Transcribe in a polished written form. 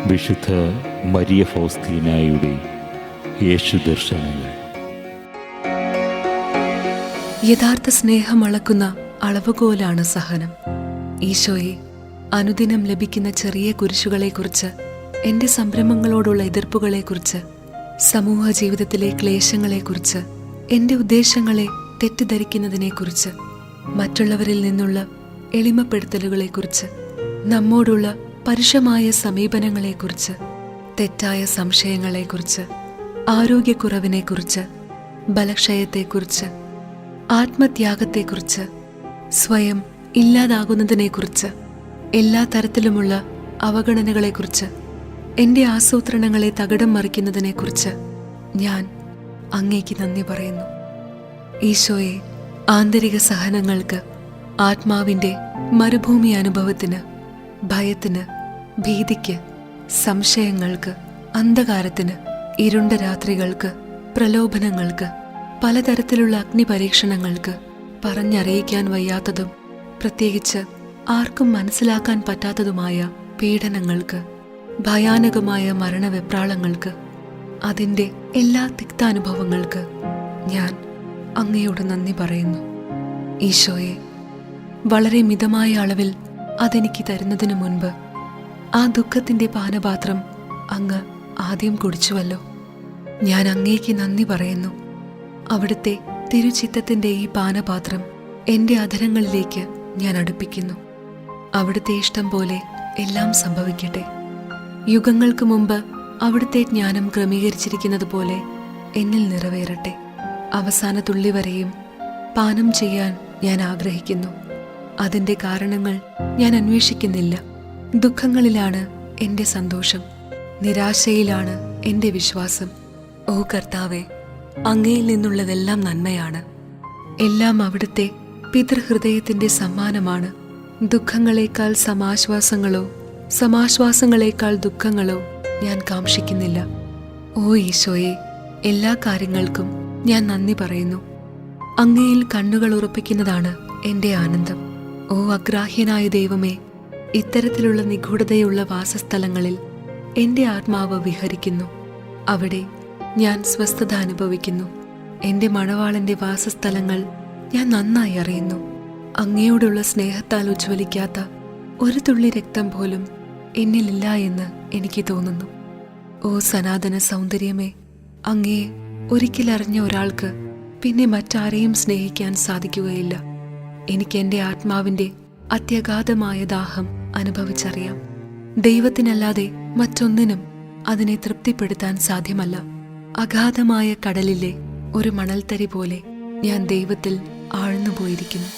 വിശുദ്ധ മരിയ ഫൗസ്തീനായുടെ യേശു ദർശനങ്ങൾ. യഥാർത്ഥ സ്നേഹം അളക്കുന്ന അളവുകോലാണ് സഹനം. ഈശോയെ, അനുദിനം ലഭിക്കുന്ന ചെറിയ കുരിശുകളെക്കുറിച്ച്, എൻ്റെ സംരംഭങ്ങളോടുള്ള എതിർപ്പുകളെക്കുറിച്ച്, സമൂഹ ജീവിതത്തിലെ ക്ലേശങ്ങളെക്കുറിച്ച്, എൻ്റെ ഉദ്ദേശങ്ങളെ തെറ്റിദ്ധരിക്കുന്നതിനെക്കുറിച്ച്, മറ്റുള്ളവരിൽ നിന്നുള്ള എളിമപ്പെടുത്തലുകളെക്കുറിച്ച്, നമ്മോടുള്ള പരുഷമായ സമീപനങ്ങളെക്കുറിച്ച്, തെറ്റായ സംശയങ്ങളെക്കുറിച്ച്, ആരോഗ്യക്കുറവിനെക്കുറിച്ച്, ബലക്ഷയത്തെക്കുറിച്ച്, ആത്മത്യാഗത്തെക്കുറിച്ച്, സ്വയം ഇല്ലാതാകുന്നതിനെക്കുറിച്ച്, എല്ലാ തരത്തിലുമുള്ള അവഗണനകളെക്കുറിച്ച്, എൻ്റെ ആസൂത്രണങ്ങളെ തകിടം മറിക്കുന്നതിനെക്കുറിച്ച് ഞാൻ അങ്ങേക്ക് നന്ദി പറയുന്നു. ഈശോയെ, ആന്തരിക സഹനങ്ങൾക്ക്, ആത്മാവിൻ്റെ മരുഭൂമി അനുഭവത്തിന്, ഭയത്തിന്, ഭീതിക്ക്, സംശയങ്ങൾക്ക്, അന്ധകാരത്തിന്, ഇരുണ്ട രാത്രികൾക്ക്, പ്രലോഭനങ്ങൾക്ക്, പലതരത്തിലുള്ള അഗ്നിപരീക്ഷണങ്ങൾക്ക്, പറഞ്ഞറിയിക്കാൻ വയ്യാത്തതും പ്രത്യേകിച്ച് ആർക്കും മനസ്സിലാക്കാൻ പറ്റാത്തതുമായ പീഡനങ്ങൾക്ക്, ഭയാനകമായ മരണവെപ്രാളങ്ങൾക്ക്, അതിൻ്റെ എല്ലാ തിക്താനുഭവങ്ങൾക്ക് ഞാൻ അങ്ങയോട് നന്ദി പറയുന്നു. ഈശോയെ, വളരെ മിതമായ അളവിൽ അതെനിക്ക് തരുന്നതിനു മുൻപ് ആ ദുഃഖത്തിൻ്റെ പാനപാത്രം അങ്ങ് ആദ്യം കുടിച്ചുവല്ലോ. ഞാൻ അങ്ങേക്ക് നന്ദി പറയുന്നു. അവിടുത്തെ തിരുച്ചിത്തത്തിൻ്റെ ഈ പാനപാത്രം എൻ്റെ അധരങ്ങളിലേക്ക് ഞാൻ അടുപ്പിക്കുന്നു. അവിടുത്തെ ഇഷ്ടം പോലെ എല്ലാം സംഭവിക്കട്ടെ. യുഗങ്ങൾക്ക് മുമ്പ് അവിടുത്തെ ജ്ഞാനം ക്രമീകരിച്ചിരിക്കുന്നത് പോലെ എന്നിൽ നിറവേറട്ടെ. അവസാന തുള്ളി വരെയും പാനം ചെയ്യാൻ ഞാൻ ആഗ്രഹിക്കുന്നു. അതിൻ്റെ കാരണങ്ങൾ ഞാൻ അന്വേഷിക്കുന്നില്ല. ദുഃഖങ്ങളിലാണ് എൻ്റെ സന്തോഷം, നിരാശയിലാണ് എൻ്റെ വിശ്വാസം. ഓ കർത്താവേ, അങ്ങയിൽ നിന്നുള്ളതെല്ലാം നന്മയാണ്. എല്ലാം അവിടുത്തെ പിതൃഹൃദയത്തിൻ്റെ സമ്മാനമാണ്. ദുഃഖങ്ങളെക്കാൾ സമാശ്വാസങ്ങളോ സമാശ്വാസങ്ങളെക്കാൾ ദുഃഖങ്ങളോ ഞാൻ കാംക്ഷിക്കുന്നില്ല. ഓ ഈശോയെ, എല്ലാ കാര്യങ്ങൾക്കും ഞാൻ നന്ദി പറയുന്നു. അങ്ങയിൽ കണ്ണുകൾ ഉറപ്പിക്കുന്നതാണ് എൻ്റെ ആനന്ദം. ഓ അഗ്രാഹ്യനായ ദൈവമേ, ഇത്തരത്തിലുള്ള നിഗൂഢതയുള്ള വാസസ്ഥലങ്ങളിൽ എൻ്റെ ആത്മാവ് വിഹരിക്കുന്നു. അവിടെ ഞാൻ സ്വസ്ഥത അനുഭവിക്കുന്നു. എൻ്റെ മണവാളൻ്റെ വാസസ്ഥലങ്ങൾ ഞാൻ നന്നായി അറിയുന്നു. അങ്ങയോടുള്ള സ്നേഹത്താൽ ഉജ്ജ്വലിക്കാത്ത ഒരു തുള്ളി രക്തം പോലും എന്നിലില്ല എന്ന് എനിക്ക് തോന്നുന്നു. ഓ സനാതന സൗന്ദര്യമേ, അങ്ങയെ ഒരിക്കൽ അറിഞ്ഞ ഒരാൾക്ക് പിന്നെ മറ്റാരെയും സ്നേഹിക്കാൻ സാധിക്കുകയില്ല. എനിക്ക് എൻ്റെ ആത്മാവിൻ്റെ അത്യഗാധമായ ദാഹം അനുഭവിച്ചറിയാം. ദൈവത്തിനല്ലാതെ മറ്റൊന്നിനും അതിനെ തൃപ്തിപ്പെടുത്താൻ സാധ്യമല്ല. അഗാധമായ കടലിലെ ഒരു മണൽത്തരി പോലെ ഞാൻ ദൈവത്തിൽ ആഴ്ന്നുപോയിരിക്കുന്നു.